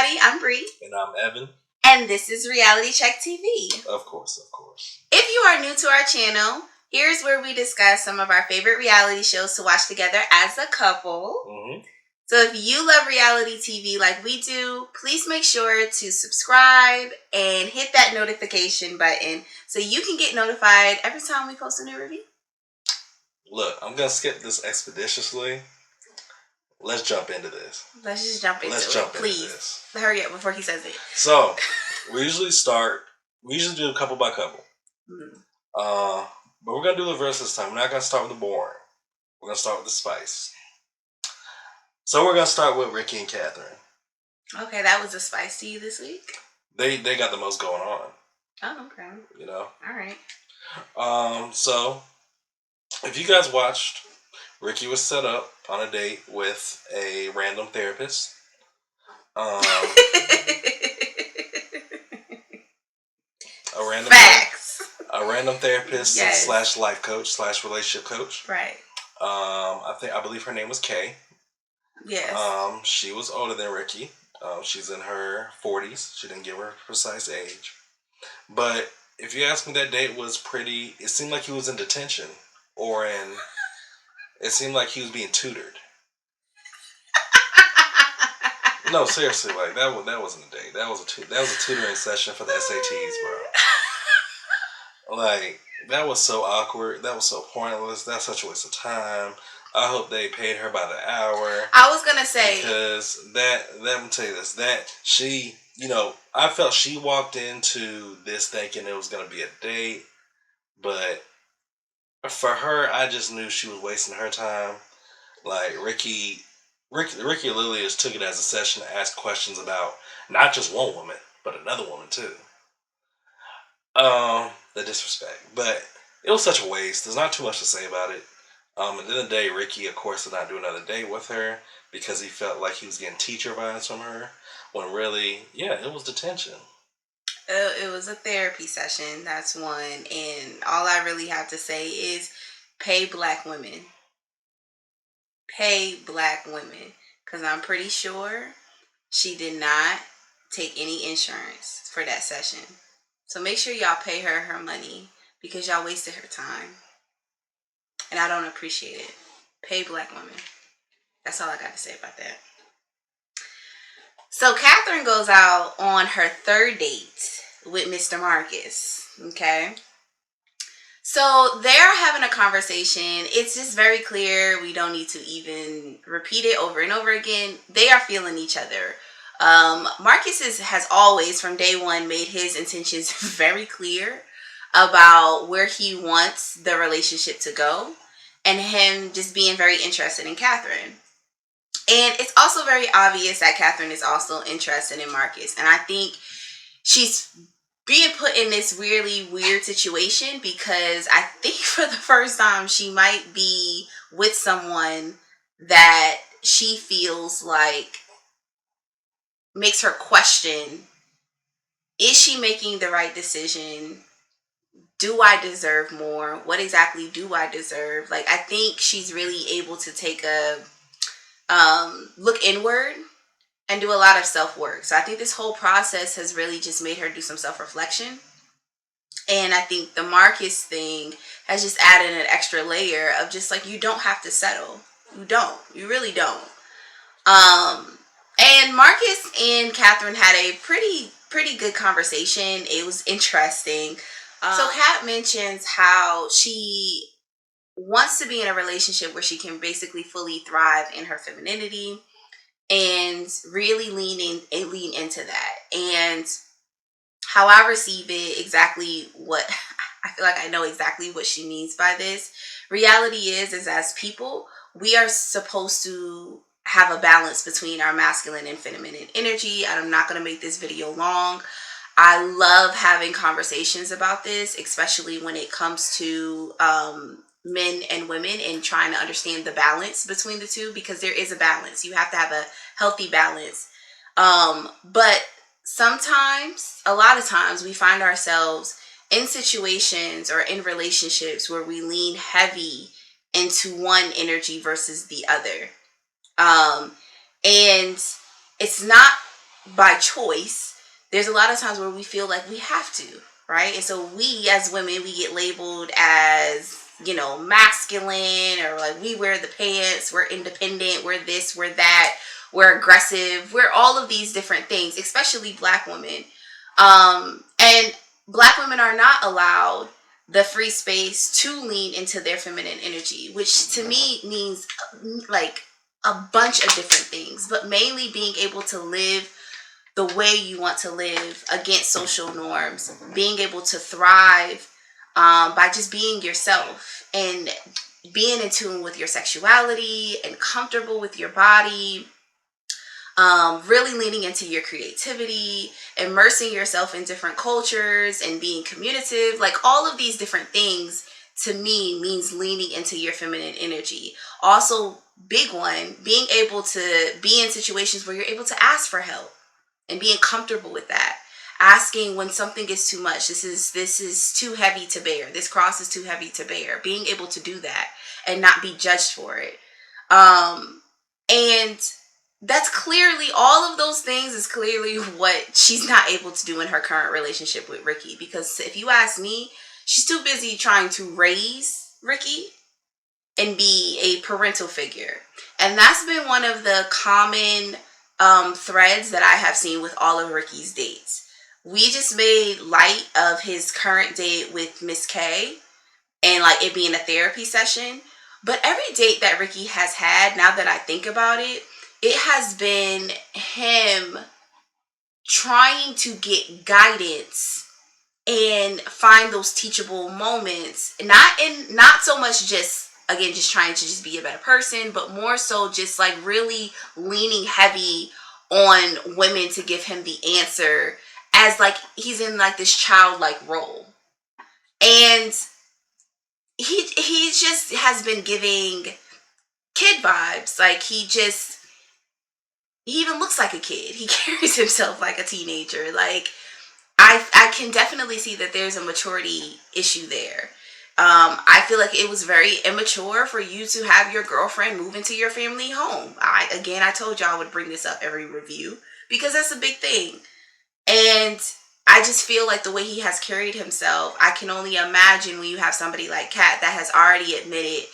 everybody. I'm Bree. And I'm Evan. And this is Reality Check TV. Of course. If you are new to our channel, here's where we discuss some of our favorite reality shows to watch together as a couple. Mm-hmm. So if you love reality TV like we do, please make sure to subscribe and hit that notification button so you can get notified every time we post a new review. Look, I'm going to skip this expeditiously. Let's jump into this. Let's just jump into it, please. Hurry up before he says it. So, we usually do couple by couple. But we're going to do the reverse this time. We're not going to start with the boring. We're going to start with the spice. So, we're going to start with Ricky and Catherine. Okay, that was a spice to you this week? They got the most going on. Oh, okay. You know? All right. So, if you guys watched, Ricky was set up on a date with a random therapist. A random therapist / life coach / relationship coach. Right. I believe her name was Kay. Yes. She was older than Ricky. She's in her 40s. She didn't give her a precise age. But if you ask me, that date was pretty. It seemed like he was in detention, it seemed like he was being tutored. No, seriously, like that wasn't a date. That was a tutoring session for the SATs, bro. Like, that was so awkward. That was so pointless. That's such a waste of time. I hope they paid her by the hour. I was gonna say, because let me tell you this. That she, I felt she walked into this thinking it was gonna be a date, but for her, I just knew she was wasting her time. Like, Ricky literally just took it as a session to ask questions about not just one woman, but another woman too. The disrespect. But it was such a waste. There's not too much to say about it. At the end of the day, Ricky, of course, did not do another date with her because he felt like he was getting teacher vibes from her, when really, it was detention. It was a therapy session, that's one. And all I really have to say is pay black women. Pay black women. Because I'm pretty sure she did not take any insurance for that session. So make sure y'all pay her money because y'all wasted her time. And I don't appreciate it. Pay black women. That's all I got to say about that. So Catherine goes out on her third date with Mr. Marcus. Okay. So they're having a conversation. It's just very clear. We don't need to even repeat it over and over again. They are feeling each other. Marcus has always, from day one, made his intentions very clear about where he wants the relationship to go, and him just being very interested in Catherine. And it's also very obvious that Catherine is also interested in Marcus. And I think she's being put in this really weird situation because I think for the first time she might be with someone that she feels like makes her question, is she making the right decision? Do I deserve more? What exactly do I deserve? Like, I think she's really able to take a look inward and do a lot of self-work. So I think this whole process has really just made her do some self-reflection. And I think the Marcus thing has just added an extra layer of just like, you don't have to settle. You don't. You really don't. And Marcus and Catherine had a pretty good conversation. It was interesting. So Kat mentions how she wants to be in a relationship where she can basically fully thrive in her femininity and really lean into that. And how I receive it, exactly what I feel like I know exactly what she means by this. Reality is as people, we are supposed to have a balance between our masculine and feminine energy. I'm not going to make this video long. I love having conversations about this, especially when it comes to men and women and trying to understand the balance between the two, because there is a balance. You have to have a healthy balance. But sometimes, a lot of times, we find ourselves in situations or in relationships where we lean heavy into one energy versus the other. And it's not by choice. There's a lot of times where we feel like we have to, right? And so we as women, we get labeled as, you know, masculine, or like we wear the pants, we're independent, we're this, we're that, we're aggressive, we're all of these different things, especially black women. And black women are not allowed the free space to lean into their feminine energy, which to me means like a bunch of different things, but mainly being able to live the way you want to live against social norms, being able to thrive by just being yourself and being in tune with your sexuality and comfortable with your body, really leaning into your creativity, immersing yourself in different cultures and being communicative. Like all of these different things to me means leaning into your feminine energy. Also, big one, being able to be in situations where you're able to ask for help and being comfortable with that. Asking when something is too much. This is too heavy to bear. This cross is too heavy to bear. Being able to do that and not be judged for it. And that's clearly, all of those things is clearly what she's not able to do in her current relationship with Ricky. Because if you ask me, she's too busy trying to raise Ricky and be a parental figure. And that's been one of the common threads that I have seen with all of Ricky's dates. We just made light of his current date with Miss K and like it being a therapy session. But every date that Ricky has had, now that I think about it, it has been him trying to get guidance and find those teachable moments, not so much just, again, just trying to just be a better person, but more so just like really leaning heavy on women to give him the answer, as like he's in like this childlike role. And he just has been giving kid vibes. Like he even looks like a kid. He carries himself like a teenager. Like I can definitely see that there's a maturity issue there. I feel like it was very immature for you to have your girlfriend move into your family home. I told y'all I would bring this up every review because that's a big thing. And I just feel like the way he has carried himself, I can only imagine when you have somebody like Kat that has already admitted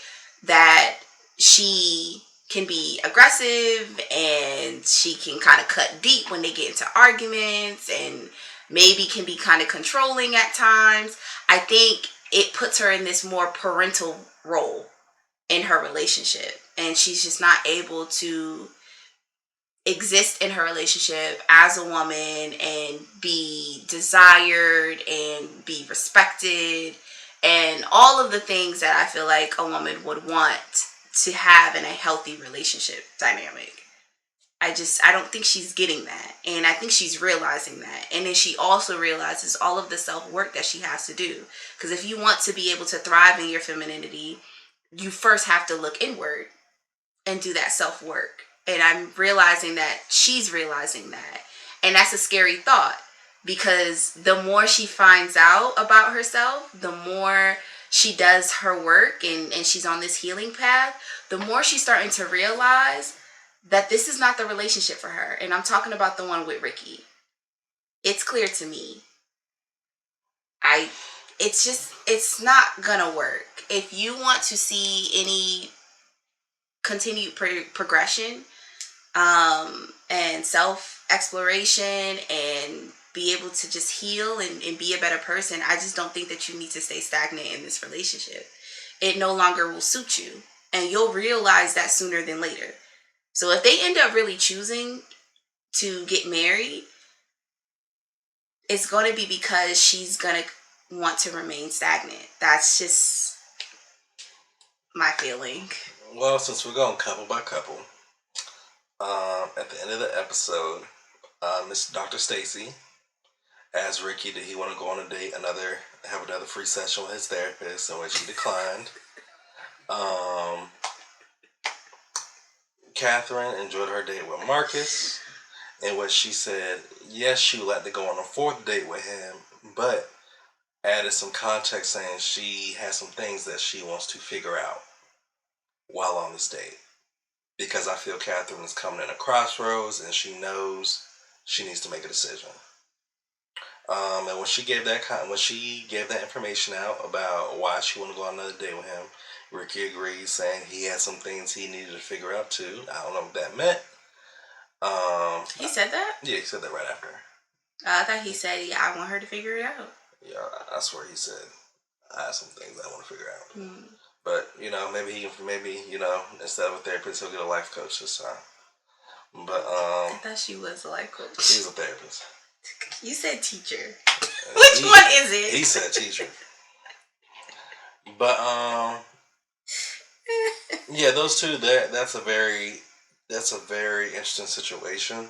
that she can be aggressive and she can kind of cut deep when they get into arguments and maybe can be kind of controlling at times. I think it puts her in this more parental role in her relationship, and she's just not able to exist in her relationship as a woman and be desired and be respected and all of the things that I feel like a woman would want to have in a healthy relationship dynamic. I don't think she's getting that, and I think she's realizing that. And then she also realizes all of the self-work that she has to do, because if you want to be able to thrive in your femininity, you first have to look inward and do that self-work. And I'm realizing that she's realizing that. And that's a scary thought, because the more she finds out about herself, the more she does her work and she's on this healing path, the more she's starting to realize that this is not the relationship for her. And I'm talking about the one with Ricky. It's clear to me. I it's not gonna work. If you want to see any continued progression, and self exploration and be able to just heal and be a better person, I just don't think that you need to stay stagnant in this relationship. It no longer will suit you. And you'll realize that sooner than later. So if they end up really choosing to get married, it's going to be because she's going to want to remain stagnant. That's just my feeling. Well, since we're going couple by couple, at the end of the episode, Miss Dr. Stacy asked Ricky did he want to go on a date, have another free session with his therapist, in which he declined. Catherine enjoyed her date with Marcus, in which she said yes, she would like to go on a fourth date with him, but added some context saying she has some things that she wants to figure out while on this date. Because I feel Catherine is coming in a crossroads and she knows she needs to make a decision. And when she gave that information out about why she wanted to go on another date with him, Ricky agreed, saying he had some things he needed to figure out too. I don't know what that meant. He said that? Yeah, he said that right after. I thought he said, yeah, I want her to figure it out. Yeah, I swear he said, I have some things I want to figure out. Hmm. But, maybe, instead of a therapist, he'll get a life coach this time. But, I thought she was a life coach. He's a therapist. You said teacher. Which one is it? He said teacher. But, yeah, those two, that's a very interesting situation.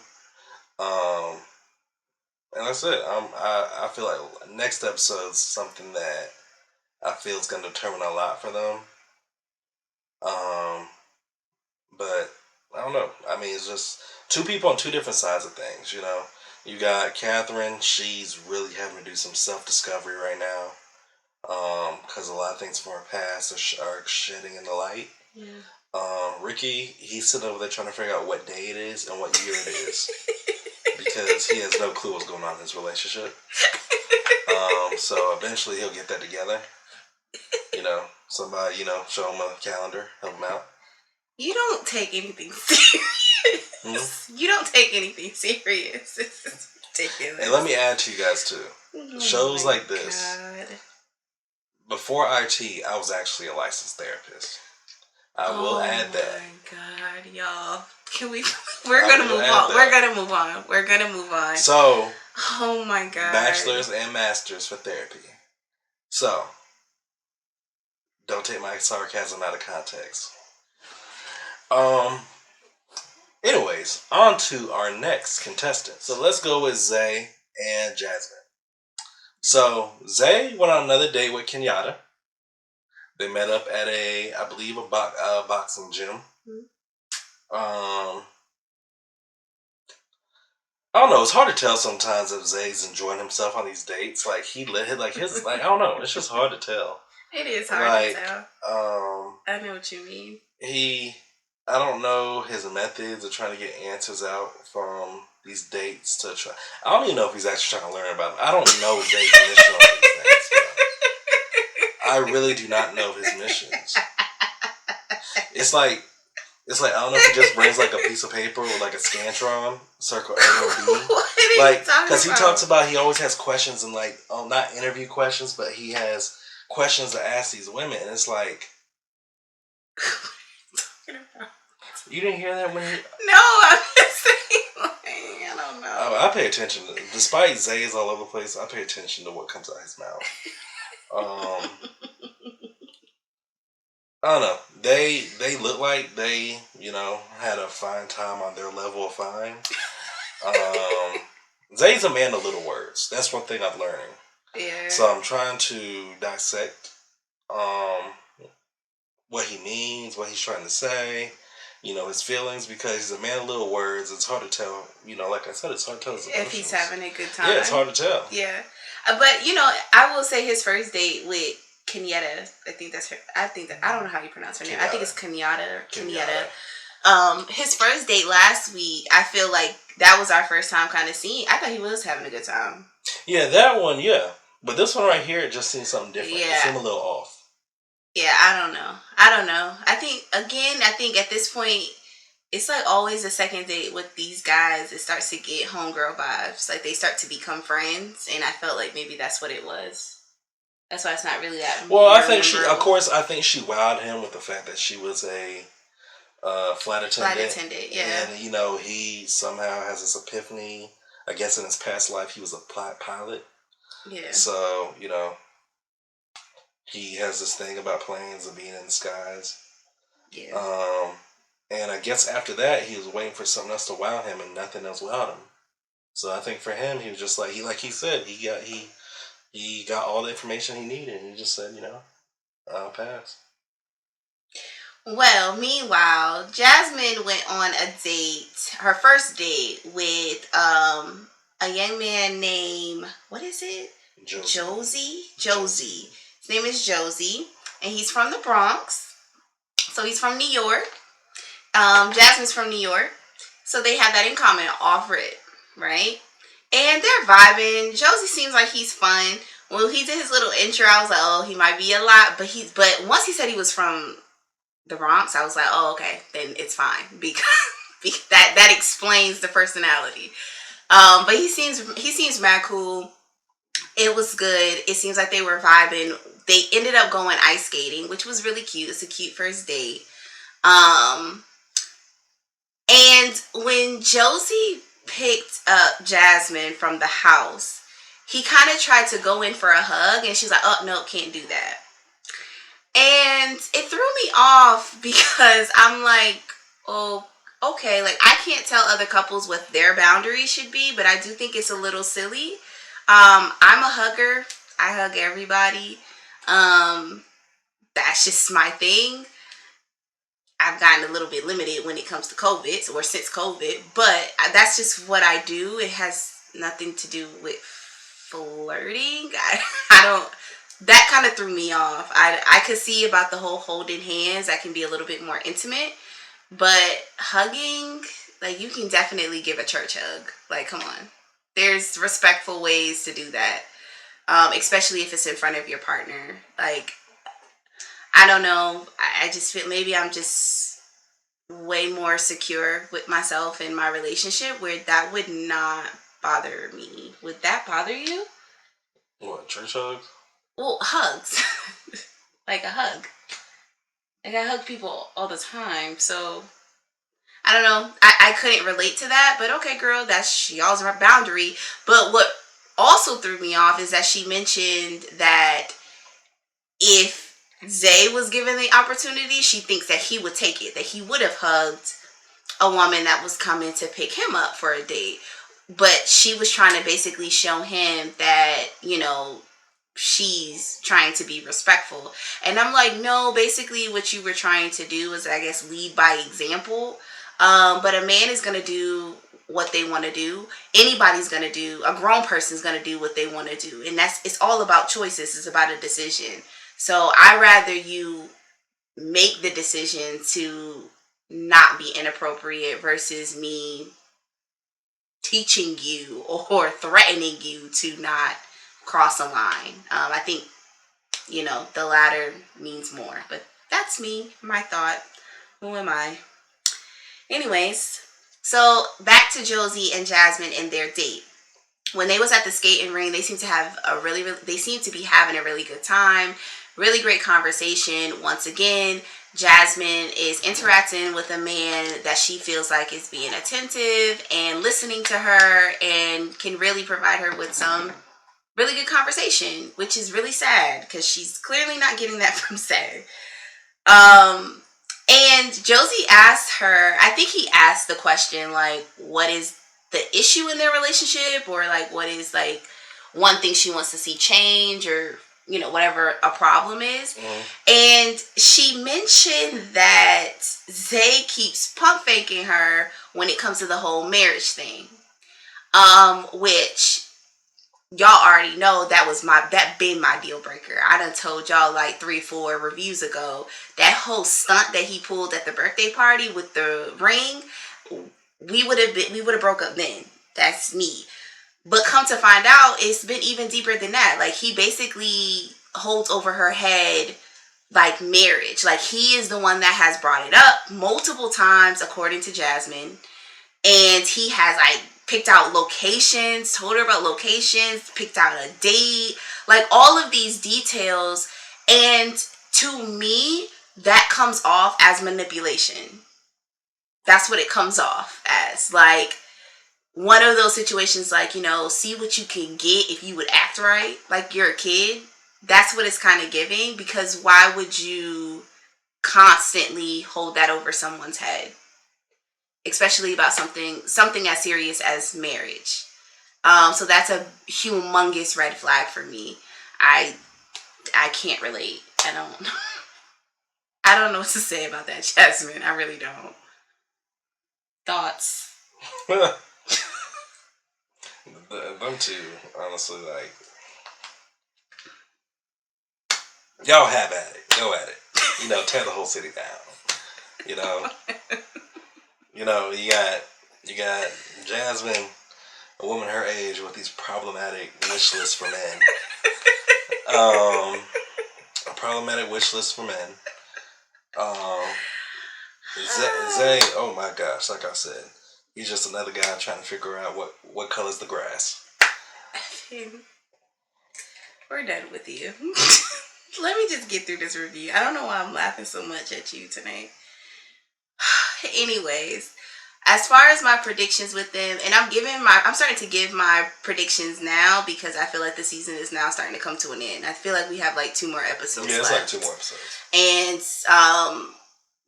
And that's it. I feel like next episode's something that I feel is going to determine a lot for them. But I don't know. I mean, it's just two people on two different sides of things. You got Catherine. She's really having to do some self-discovery right now, because a lot of things from her past are shedding in the light. Yeah. Ricky, he's sitting over there trying to figure out what day it is and what year it is. Because he has no clue what's going on in his relationship. So eventually he'll get that together. Somebody, show him a calendar, help him out. You don't take anything serious. You don't take anything serious. This is ridiculous. And let me add to you guys too. Shows like this. God. Before IT, I was actually a licensed therapist. I will add that. Oh my God, y'all. Can we? We're gonna move on. We're gonna move on. So. Oh my God. Bachelors and masters for therapy. So. Don't take my sarcasm out of context. Anyways, on to our next contestant. So let's go with Zay and Jasmine. So Zay went on another date with Kenyatta. They met up at I believe, a boxing gym. I don't know. It's hard to tell sometimes if Zay's enjoying himself on these dates. Like I don't know. It's just hard to tell. It is hard to tell. I know what you mean. I don't know his methods of trying to get answers out from these dates to try. I don't even know if he's actually trying to learn about them. I don't know Zay's mission on these things. I really do not know his missions. It's like I don't know if he just brings like a piece of paper with like a Scantron, circle A or B. Like, because he talks about he always has questions and like, not interview questions, but he has questions to ask these women. And it's like, you didn't hear that when you... No, I'm just saying, I don't know. I pay attention. Despite Zay's all over the place, I pay attention to what comes out of his mouth. I don't know. They look like they, had a fine time on their level of fine. Zay's a man of little words. That's one thing I'm learning. Yeah. So I'm trying to dissect what he means, what he's trying to say, his feelings, because he's a man of little words. It's hard to tell, like I said, it's hard to tell his emotions. If he's having a good time. Yeah, it's hard to tell. Yeah. But, I will say his first date with Kenyatta, I don't know how you pronounce her name. I think it's Kenyatta. His first date last week, I feel like that was our first time kind of seeing. I thought he was having a good time. Yeah, that one, yeah. But this one right here, it just seems something different. Yeah. It seemed a little off. Yeah, I don't know. I think at this point, it's like always a second date with these guys. It starts to get homegirl vibes. Like they start to become friends. And I felt like maybe that's what it was. That's why it's not really that. Well, I think she wowed him with the fact that she was a flight attendant. Yeah. And, he somehow has this epiphany. I guess in his past life, he was a pilot. Yeah. So, he has this thing about planes and being in the skies. Yeah. And I guess after that, he was waiting for something else to wow him, and nothing else wowed him. So I think for him, he was just like he said, he got all the information he needed, and he just said, I'll pass. Well, meanwhile, Jasmine went on a date, her first date, with a young man named, what is it? Josie. His name is Josie, and he's from the Bronx. So he's from New York. Jasmine's from New York. So they have that in common, off rip. right? And they're vibing. Josie seems like he's fun. When he did his little intro, I was like, oh, he might be a lot, but once he said he was from the Bronx, I was like, oh, okay, then it's fine because that explains the personality. But he seems mad cool. It was good. It seems like they were vibing. They ended up going ice skating, which was really cute. It's a cute first date. Um, and when Josie picked up Jasmine from the house, he kind of tried to go in for a hug, and she's like, "Oh no, can't do that." And it threw me off because I'm like, "Oh, okay." Like I can't tell other couples what their boundaries should be, but I do think it's a little silly. I'm a hugger. I hug everybody. Um, that's just my thing. I've gotten a little bit limited when it comes to COVID, or since COVID, but that's just what I do. It has nothing to do with flirting. I don't. That kind of threw me off. I could see about the whole holding hands. That can be a little bit more intimate, but hugging, like you can definitely give a church hug. Like, come on. There's respectful ways to do that, especially if it's in front of your partner. Like, I don't know. I just feel maybe I'm just way more secure with myself in my relationship where that would not bother me. Would that bother you? What, church hugs? Well, hugs. Like a hug. Like I hug people all the time, so I don't know. I couldn't relate to that, but okay, girl, that's y'all's boundary. But what also threw me off is that she mentioned that if Zay was given the opportunity, she thinks that he would take it, that he would have hugged a woman that was coming to pick him up for a date. But she was trying to basically show him that, she's trying to be respectful. And I'm like, no, basically what you were trying to do is, I guess, lead by example. But a man is going to do what they want to do. Anybody's going to do, a grown person's going to do what they want to do. And it's all about choices. It's about a decision. So I rather you make the decision to not be inappropriate versus me teaching you or threatening you to not cross a line. I think, the latter means more. But that's me, my thought. Who am I? Anyways, so back to Josie and Jasmine and their date. When they was at the skating ring, they seem to have they seem to be having a really good time. Really great conversation. Once again, Jasmine is interacting with a man that she feels like is being attentive and listening to her and can really provide her with some really good conversation, which is really sad because she's clearly not getting that from Say. And Josie asked her, I think he asked the question, like, what is the issue in their relationship? Or, like, what is, like, one thing she wants to see change or, whatever a problem is. Mm-hmm. And she mentioned that Zay keeps pump faking her when it comes to the whole marriage thing. Which y'all already know that been my deal breaker. I done told y'all like 3-4 reviews ago that whole stunt that he pulled at the birthday party with the ring, we would have broke up then. That's me. But come to find out, it's been even deeper than that. Like he basically holds over her head like marriage. Like he is the one that has brought it up multiple times according to Jasmine. And he has like picked out locations, told her about locations, picked out a date, like all of these details. And to me, that comes off as manipulation. That's what it comes off as. Like one of those situations, like, see what you can get if you would act right, like you're a kid. That's what it's kind of giving, because why would you constantly hold that over someone's head? Especially about something as serious as marriage. So that's a humongous red flag for me. I can't relate. I don't know what to say about that, Jasmine. I really don't. Thoughts? Them two, honestly, like, y'all have at it. Go at it. Tear the whole city down. You got Jasmine a woman her age with these problematic wish lists for men. A problematic wish list for men. Zay, oh my gosh, like I said, he's just another guy trying to figure out what color's the grass. We're done with you. Let me just get through this review. I don't know why I'm laughing so much at you tonight. Anyways, as far as my predictions with them, and I'm starting to give my predictions now because I feel like the season is now starting to come to an end. I feel like we have like 2 more episodes. Yeah, it's left. like 2 more episodes. And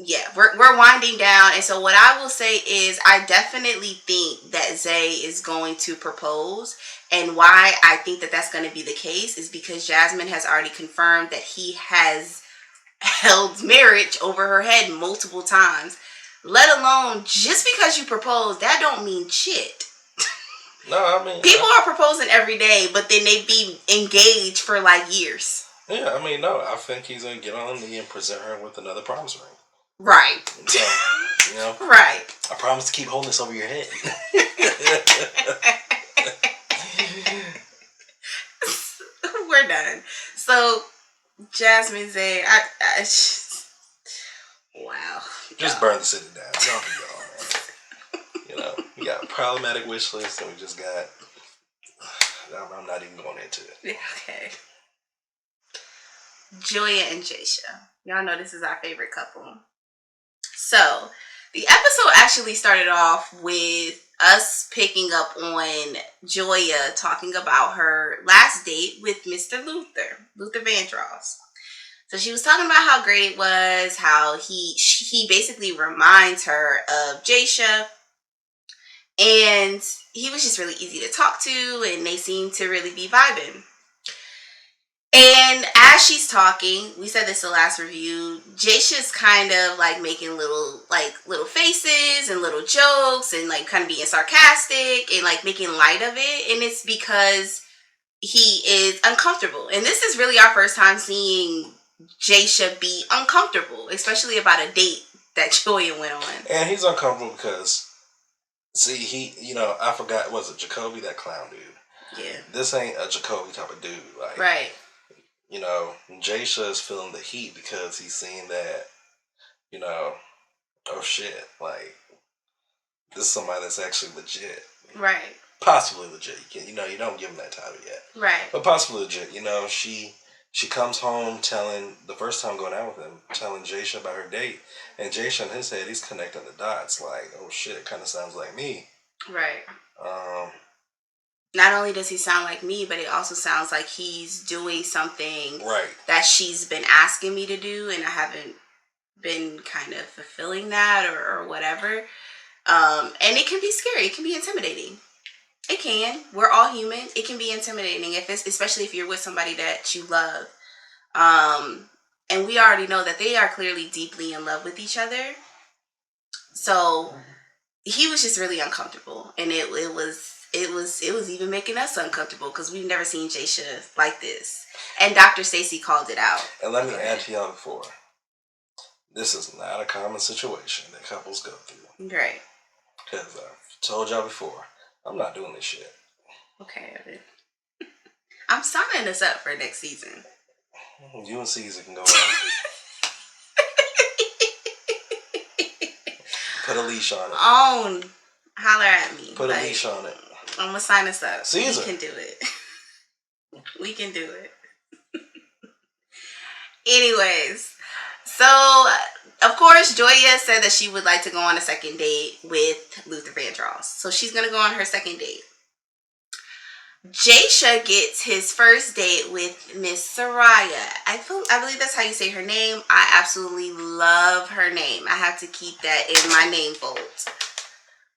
yeah, we're winding down. And so what I will say is I definitely think that Zay is going to propose. And why I think that that's going to be the case is because Jasmine has already confirmed that he has held marriage over her head multiple times. Let alone, just because you propose, that don't mean shit. No, I mean... People are proposing every day, but then they be engaged for like years. Yeah, I mean, no, I think he's going to get on the knee and present her with another promise ring. Right. So, you know? Right. I promise to keep holding this over your head. We're done. So, Jasmine Zay, wow. Just burn the city down. Don't be y'all, man. You know, we got a problematic wish list, and we just got... I'm not even going into it. Okay. Joya and Jaysha. Y'all know this is our favorite couple. So, the episode actually started off with us picking up on Joya talking about her last date with Mr. Luther Vandross. So she was talking about how great it was, how he basically reminds her of Jaysha. And he was just really easy to talk to, and they seemed to really be vibing. And as she's talking, we said this the last review, Jaysha's kind of like making little faces and little jokes and like kind of being sarcastic and like making light of it. And it's because he is uncomfortable. And this is really our first time seeing Jaysha be uncomfortable, especially about a date that Joya went on. And he's uncomfortable because, see, I forgot, was it Jacoby, that clown dude? Yeah. This ain't a Jacoby type of dude. Like, right. Jaysha is feeling the heat because he's seeing that, oh shit, like, this is somebody that's actually legit. Right. Possibly legit. You don't give him that title yet. Right. But possibly legit. She comes home the first time going out with him, telling Jaysha about her date. And Jaysha in his head, he's connecting the dots like, oh shit, it kind of sounds like me. Right. Not only does he sound like me, but it also sounds like he's doing something that she's been asking me to do, and I haven't been kind of fulfilling that or whatever. And it can be scary. It can be intimidating. It can. We're all human. It can be intimidating, especially if you're with somebody that you love. And we already know that they are clearly deeply in love with each other. So he was just really uncomfortable, and it was even making us uncomfortable because we've never seen Jaysha like this. And Dr. Stacy called it out. And let me add to y'all before, this is not a common situation that couples go through. Right. Because I've told y'all before, I'm not doing this shit. Okay, Evan. I'm signing us up for next season. You and Caesar can go on. Put a leash on it. Holler at me. Put a leash on it. I'm going to sign us up. Caesar. We can do it. We can do it. Anyways, so of course Joya said that she would like to go on a second date with Luther Vandross. So she's going to go on her second date. Jaysha gets his first date with Miss Soraya. I believe that's how you say her name. I absolutely love her name. I have to keep that in my name folds.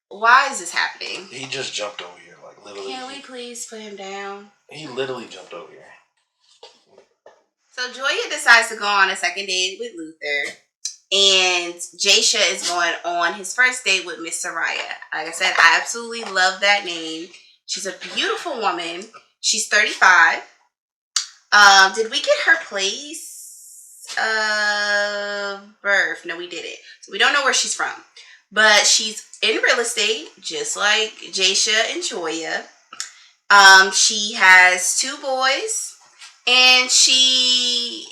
Why is this happening? He just jumped over here, like literally. Can we please put him down? He literally jumped over here. So Joya decides to go on a second date with Luther, and Jaysha is going on his first date with Miss Soraya. Like I said, I absolutely love that name. She's a beautiful woman. She's 35. Did we get her place of birth? No, we didn't. So we don't know where she's from. But she's in real estate, just like Jasha and Joya. She has 2 boys, and she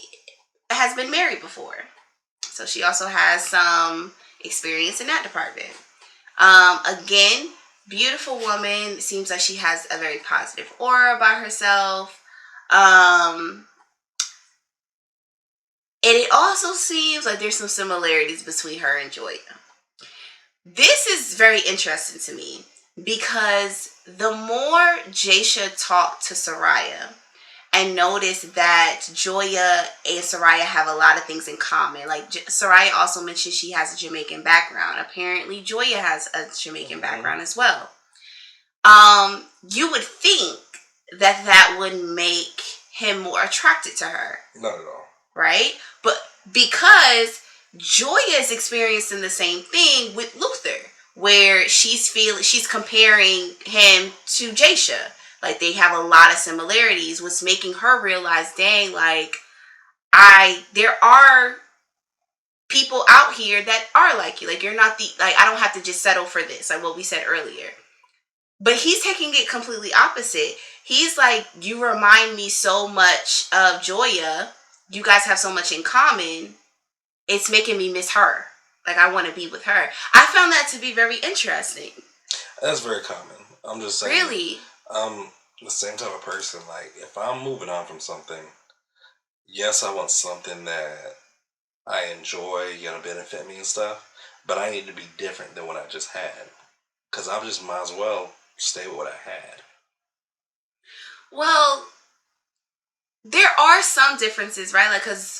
has been married before. So she also has some experience in that department. Again, beautiful woman. Seems like she has a very positive aura about herself. And it also seems like there's some similarities between her and Joya. This is very interesting to me because the more Jasha talked to Soraya and noticed that Joya and Soraya have a lot of things in common. Like Soraya also mentioned she has a Jamaican background. Apparently Joya has a Jamaican background as well. You would think that that would make him more attracted to her. Not at all. Right? But because Joya is experiencing the same thing with Luther, where she's comparing him to Jasha. Like they have a lot of similarities, what's making her realize, dang, like there are people out here that are like you. Like you're not I don't have to just settle for this, like what we said earlier. But he's taking it completely opposite. He's like, you remind me so much of Joya. You guys have so much in common. It's making me miss her. Like I want to be with her. I found that to be very interesting. That's very common. I'm just saying. Really? I'm the same type of person. Like if I'm moving on from something, yes, I want something that I enjoy, gonna benefit me and stuff. But I need to be different than what I just had, because I just might as well stay with what I had. Well, there are some differences, right? Like, because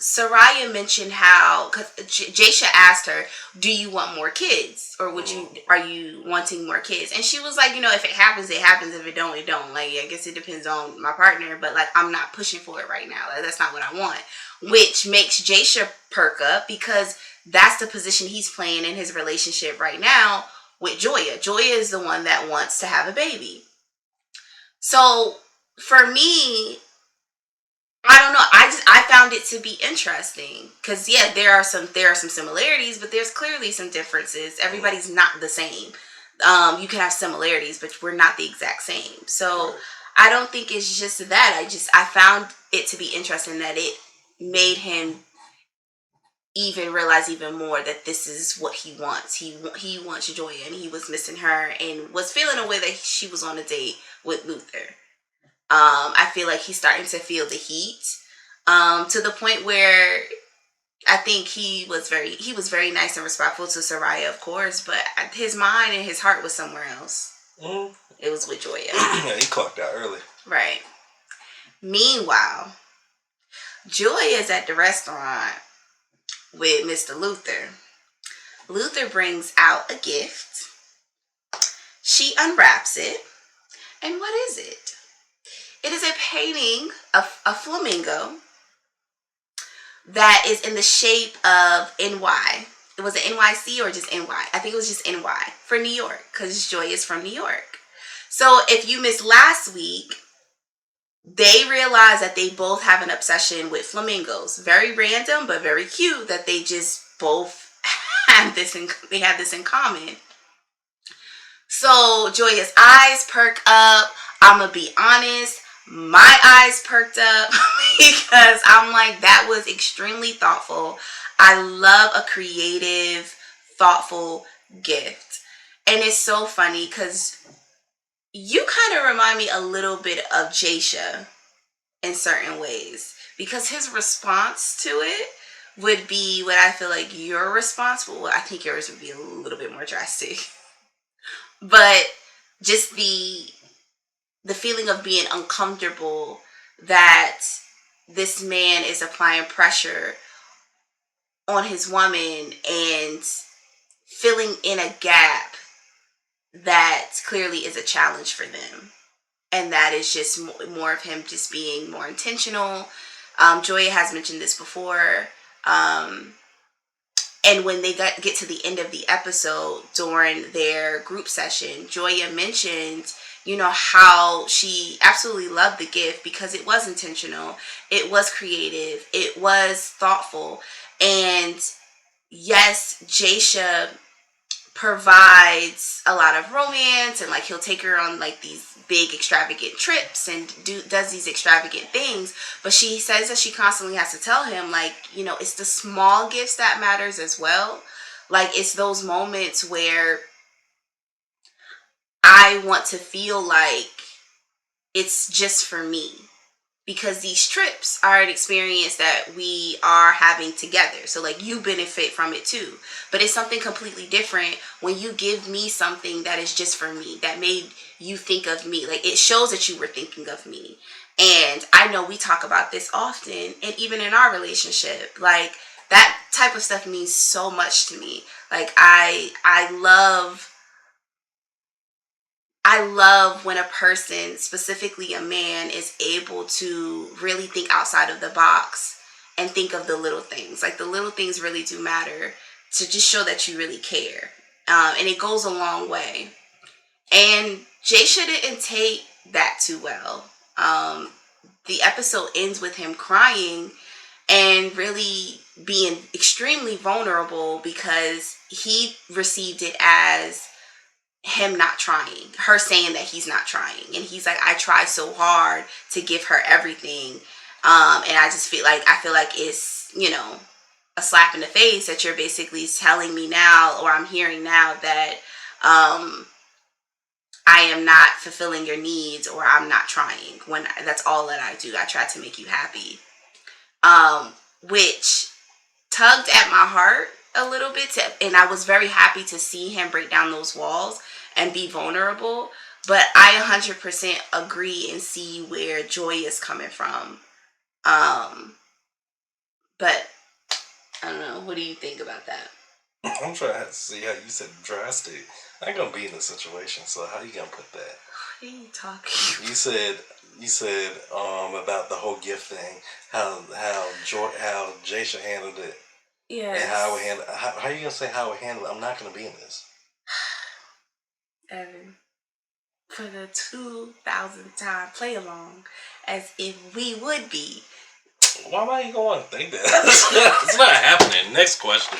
Soraya mentioned how, because Jasha asked her, do you want more kids? Or are you wanting more kids? And she was like, if it happens, it happens. If it don't, it don't. Like, I guess it depends on my partner, but like, I'm not pushing for it right now. Like, that's not what I want. Which makes Jasha perk up because that's the position he's playing in his relationship right now with Joya. Joya is the one that wants to have a baby. So for me, I don't know. I found it to be interesting because there are some similarities, but there's clearly some differences. Everybody's not the same. You can have similarities, but we're not the exact same. So I don't think it's just that. I found it to be interesting that it made him even realize even more that this is what he wants. He wants Joya, and he was missing her, and was feeling a way that she was on a date with Luther. I feel like he's starting to feel the heat, to the point where I think he was very nice and respectful to Soraya, of course, but his mind and his heart was somewhere else. Mm. It was with Joya. Yeah, he clocked out early. Right. Meanwhile, Joya is at the restaurant with Mr. Luther. Luther brings out a gift. She unwraps it. And what is it? It is a painting of a flamingo that is in the shape of NY. It was an NYC or just NY? I think it was just NY for New York because Joy is from New York. So if you missed last week, they realized that they both have an obsession with flamingos. Very random, but very cute that they just both have this in common. So Joya's eyes perk up. I'm gonna be honest, my eyes perked up because I'm like, that was extremely thoughtful. I love a creative, thoughtful gift. And it's so funny because you kind of remind me a little bit of Jasha in certain ways, because his response to it would be what I feel like your response, well, I think yours would be a little bit more drastic. But just the feeling of being uncomfortable that this man is applying pressure on his woman and filling in a gap that clearly is a challenge for them. And that is just more of him just being more intentional. Joya has mentioned this before. And when they get to the end of the episode during their group session, Joya mentioned, how she absolutely loved the gift because it was intentional. It was creative. It was thoughtful. And yes, Jasha provides a lot of romance, and like he'll take her on like these big extravagant trips and does these extravagant things, but she says that she constantly has to tell him, like, it's the small gifts that matters as well. Like, it's those moments where I want to feel like it's just for me, because these trips are an experience that we are having together. So like, you benefit from it too. But it's something completely different when you give me something that is just for me, that made you think of me. Like, it shows that you were thinking of me. And I know we talk about this often, and even in our relationship, like, that type of stuff means so much to me. Like, I love when a person, specifically a man, is able to really think outside of the box and think of the little things. Like, the little things really do matter, to just show that you really care. And it goes a long way. And Jaysha didn't take that too well. The episode ends with him crying and really being extremely vulnerable, because he received it as him not trying, her saying that he's not trying, and he's like, I try so hard to give her everything, and I feel like it's, a slap in the face, that you're basically telling me now, or I'm hearing now, that I am not fulfilling your needs, or I'm not trying, when that's all that I do. I try to make you happy, which tugged at my heart a little bit, and I was very happy to see him break down those walls and be vulnerable. But I 100% agree and see where Joy is coming from. But I don't know. What do you think about that? I'm trying to see how you said drastic. I ain't gonna be in this situation, so how you gonna put that? What are you talking? You said about the whole gift thing, how Jaysha handled it, Yes. and how I would handle. How are you gonna say how I would handle it? I'm not gonna be in this. Evan, for the 2000th time, play along as if we would be. Why am I going to think that? It's not happening. Next question.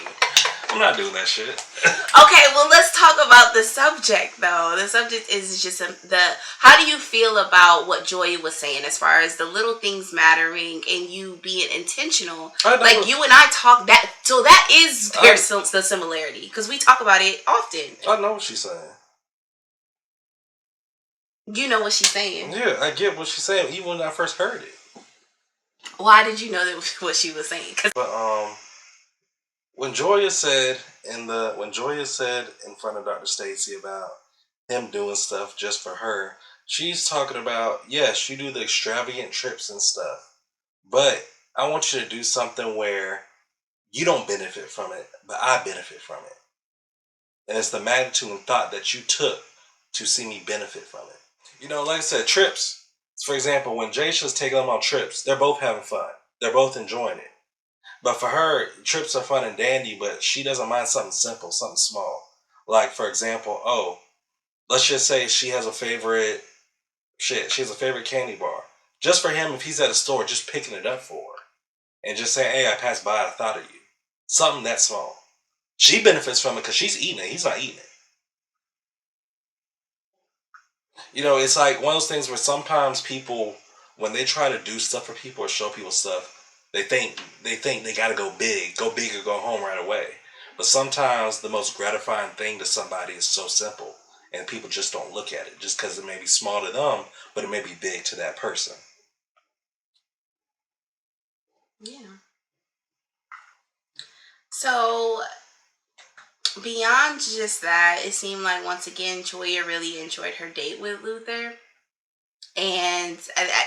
I'm not doing that shit. Okay, well, let's talk about the subject, though. The subject is just how do you feel about what Joy was saying, as far as the little things mattering and you being intentional? Like, you and I talk that, so that is the similarity, because we talk about it often. I know what she's saying. You know what she's saying. Yeah, I get what she's saying, even when I first heard it. Why did you know that was what she was saying? But when Joya said in front of Dr. Stacy about him doing stuff just for her, she's talking about, yes, you do the extravagant trips and stuff, but I want you to do something where you don't benefit from it, but I benefit from it. And it's the magnitude and thought that you took to see me benefit from it. Like I said, trips. For example, when Jaysha's taking them on trips, they're both having fun. They're both enjoying it. But for her, trips are fun and dandy, but she doesn't mind something simple, something small. Like, for example, let's just say she has a favorite candy bar. Just for him, if he's at a store, just picking it up for her. And just saying, hey, I passed by, I thought of you. Something that small. She benefits from it because she's eating it. He's not eating it. It's like one of those things where sometimes people, when they try to do stuff for people or show people stuff, they think they gotta go big or go home right away. But sometimes the most gratifying thing to somebody is so simple, and people just don't look at it, just because it may be small to them, but it may be big to that person. Yeah. So, beyond just that, it seemed like, once again, Joya really enjoyed her date with Luther. And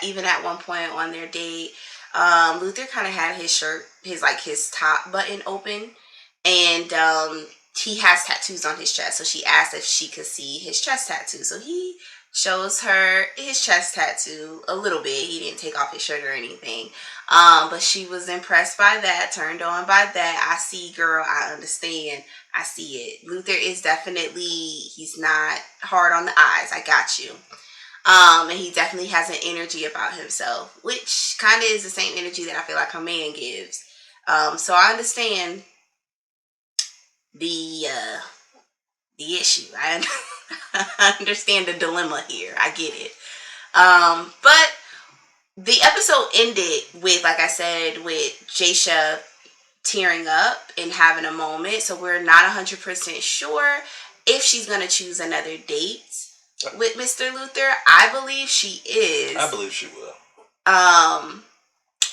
even at one point on their date, Luther kind of had his top button open, and he has tattoos on his chest. So she asked if she could see his chest tattoo. So he shows her his chest tattoo a little bit. He didn't take off his shirt or anything. But she was impressed by that, turned on by that. I see, girl, I understand. I see it. Luther is definitely, he's not hard on the eyes. I got you. And he definitely has an energy about himself, which kind of is the same energy that I feel like a man gives. So I understand the the issue. I understand the dilemma here. I get it. But the episode ended with, like I said, with Jasha tearing up and having a moment. So we're not 100% sure if she's going to choose another date with Mr. Luther. I believe she is. I believe she will.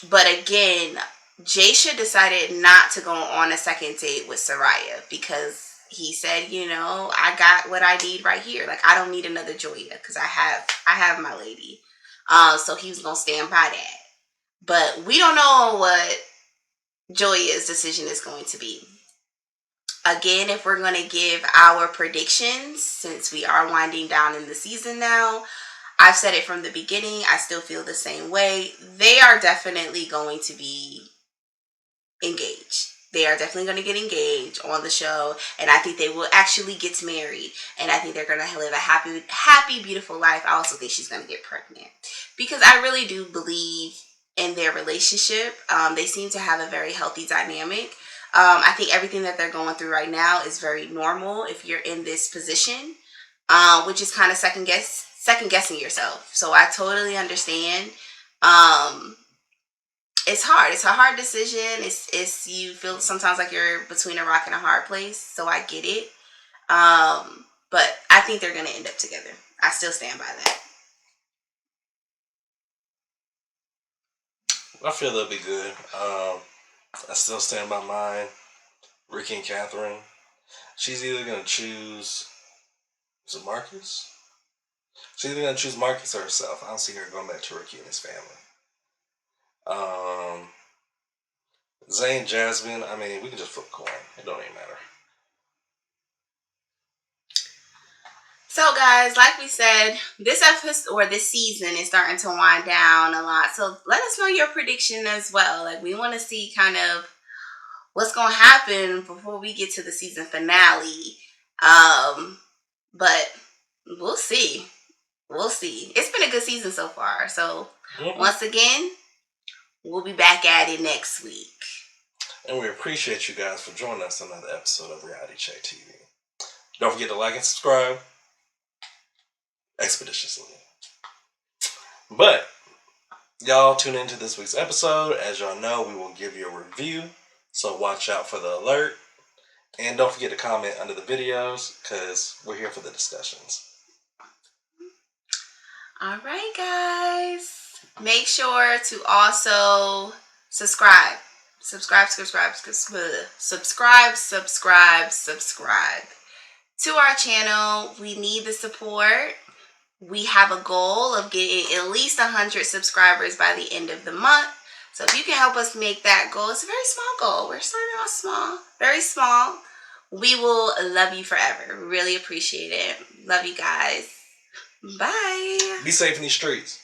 But again, Jasha decided not to go on a second date with Soraya because he said, you know, I got what I need right here. Like, I don't need another Joya because I have my lady. So he was gonna stand by that. But we don't know what Joya's decision is going to be. Again, if we're going to give our predictions, since we are winding down in the season now, I've said it from the beginning. I still feel the same way. They are definitely going to be engaged. They are definitely going to get engaged on the show, and I think they will actually get married, and I think they're going to live a happy, beautiful life. I also think she's going to get pregnant because I really do believe in their relationship. They seem to have a very healthy dynamic. I think everything that they're going through right now is very normal if you're in this position, which is kind of second guessing yourself. So I totally understand. It's hard. It's a hard decision. It's you feel sometimes like you're between a rock and a hard place. So I get it. But I think they're gonna end up together. I still stand by that. I feel they'll be good. I still stand by mine. Ricky and Catherine. She's either gonna choose. Is it Marcus? She's either gonna choose Marcus or herself. I don't see her going back to Ricky and his family. Zayn, Jasmine. I mean, we can just flip a coin. It don't even matter. So guys, like we said, this episode or this season is starting to wind down a lot. So let us know your prediction as well. Like, we want to see kind of what's gonna happen before we get to the season finale. But we'll see. We'll see. It's been a good season so far. So once again, we'll be back at it next week. And we appreciate you guys for joining us on another episode of Reality Check TV. Don't forget to like and subscribe expeditiously. But y'all tune into this week's episode. As y'all know, we will give you a review. So watch out for the alert. And don't forget to comment under the videos because we're here for the discussions. All right, guys. Make sure to also subscribe to our channel. We need the support. We have a goal of getting at least 100 subscribers by the end of the month. So if you can help us make that goal, it's a very small goal. We're starting off small, very small. We will love you forever. Really appreciate it. Love you guys. Bye. Be safe in these streets.